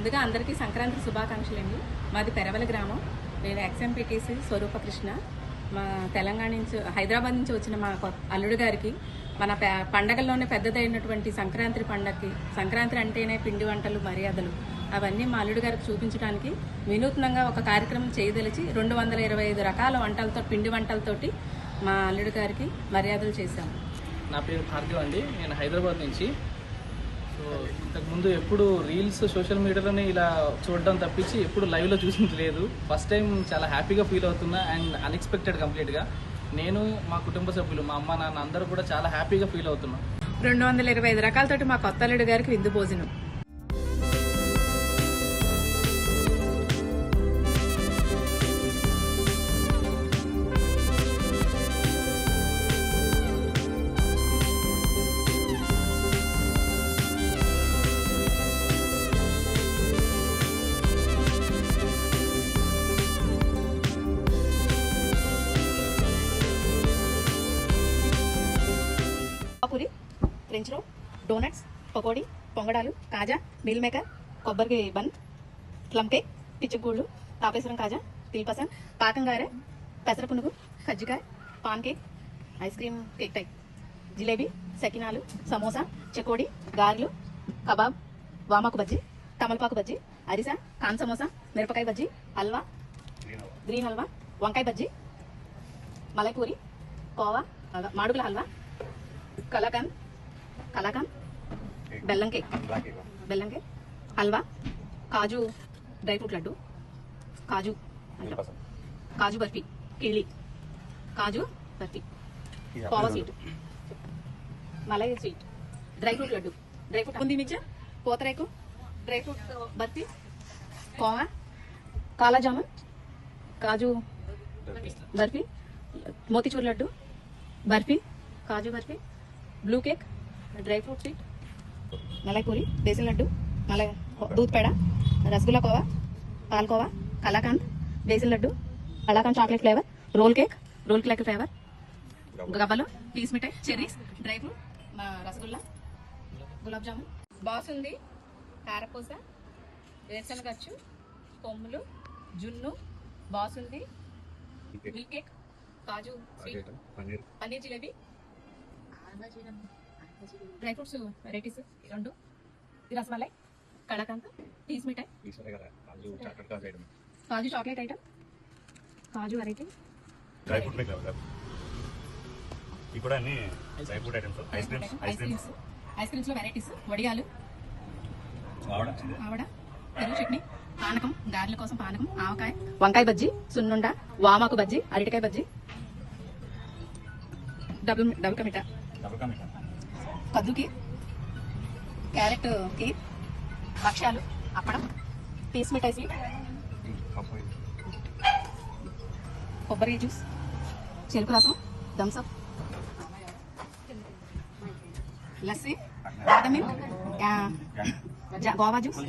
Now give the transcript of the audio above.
ముందుగా అందరికీ సంక్రాంతి శుభాకాంక్షలు అండి. మాది పెరవల గ్రామం. నేను ఎక్స్ఎంపీటీసీ స్వరూపకృష్ణ. మా తెలంగాణ నుంచి, హైదరాబాద్ నుంచి వచ్చిన మా అల్లుడు గారికి మన పండగల్లోనే పెద్దదైనటువంటి సంక్రాంతి పండగకి, సంక్రాంతి అంటేనే పిండి వంటలు, మర్యాదలు అవన్నీ మా అల్లుడు గారికి చూపించడానికి వినూత్నంగా ఒక కార్యక్రమం చేయదలిచి 225 రకాల వంటలతో, పిండి వంటలతోటి మా అల్లుడు గారికి మర్యాదలు చేశాము. నా పేరు భార్గవ్ అండి. నేను హైదరాబాద్ నుంచి. సో ఇంతకుముందు ఎప్పుడు రీల్స్ సోషల్ మీడియాలోనే ఇలా చూడడం తప్పించి ఎప్పుడు లైవ్లో చూసింది లేదు. ఫస్ట్ టైం చాలా హ్యాపీగా ఫీల్ అవుతున్నా అండ్ అన్ఎక్స్పెక్టెడ్ కంప్లీట్గా. నేను, మా కుటుంబ సభ్యులు, మా అమ్మ నాన్న అందరూ కూడా చాలా హ్యాపీగా ఫీల్ అవుతున్నాం. 225 రకాలతోటి మా కొత్త అల్లుడు గారికి విందు భోజనం. Puri, French roll, donuts, pakodi, పొంగడాలు, కాజా, మీల్ మేకర్, కొబ్బరి బన్, ప్లమ్ కేక్, పిచ్చుగూళ్ళు, తాపేశ్వరం కాజా, తిల్పసన్, పాకంగారె, పెసర పునుగు, కజ్జికాయ, pancake, ice cream cake type, jalebi, సకినాలు, సమోసా, చెకోడి, గారెలు, కబాబ్, వామాకు బజ్జీ, తమలపాకు బజ్జీ, అరిసా, కాన్ సమోసా, మిరపకాయ బజ్జీ, హల్వా, గ్రీన్ హల్వా, వంకాయ బజ్జీ, మలైపూరి, కోవా, మాడుగుల హల్వా, కలాకాన్, బెల్లం cake, halwa, kaju dry fruit laddu, kaju barfi, కిళ్ళి, kaju barfi, kova sweet, malai sweet, dry fruit laddu, dry fruit boondi mixture, పూతరేకు, dry fruit barfi, kova, kala jamun, kaju barfi, motichoor laddu, barfi, kaju barfi, blue cake, dry fruit sweet, మలైపూరి, besan laddu, doodh peda, rasgulla kova, palkova, kalakand, besan laddu, kalakand chocolate flavour, roll cake flavour, గవ్వలు, పీస్ మిఠాయి, cherries, dry fruit, rasgulla, gulab jamun, basundi, కారపూస, వేరుశనగచ్చు, కొమ్ములు, జున్ను, basundi, milk cake, kaju sweet, paneer jalebi, dry fruits varieties 2, rasmalai, kalakand, పీస్ మిఠాయి, kaju chocolate item, kaju variety, dry fruit కూడా అన్ని dry fruit items, ice creams లో వెరైటీస్, వడియాలు, ఆవడ, పెరుగు చట్నీ, పానకం, గారెల కోసం పానకం, ఆవకాయ, వంకాయ బజ్జీ, సున్నుండ, వామాకు బజ్జీ, అరటికాయ బజ్జీ, డబుల్ కమిటా, కద్దుకి, క్యారెట్ కీర్, భక్ష్యాలు, అప్పడం, పీస్ మిఠాయి స్వీట్, కొబ్బరి జ్యూస్, చెరుకు రసం, థమ్స్అప్, లస్సీ, బాదం మిల్క్, గోవా జ్యూస్.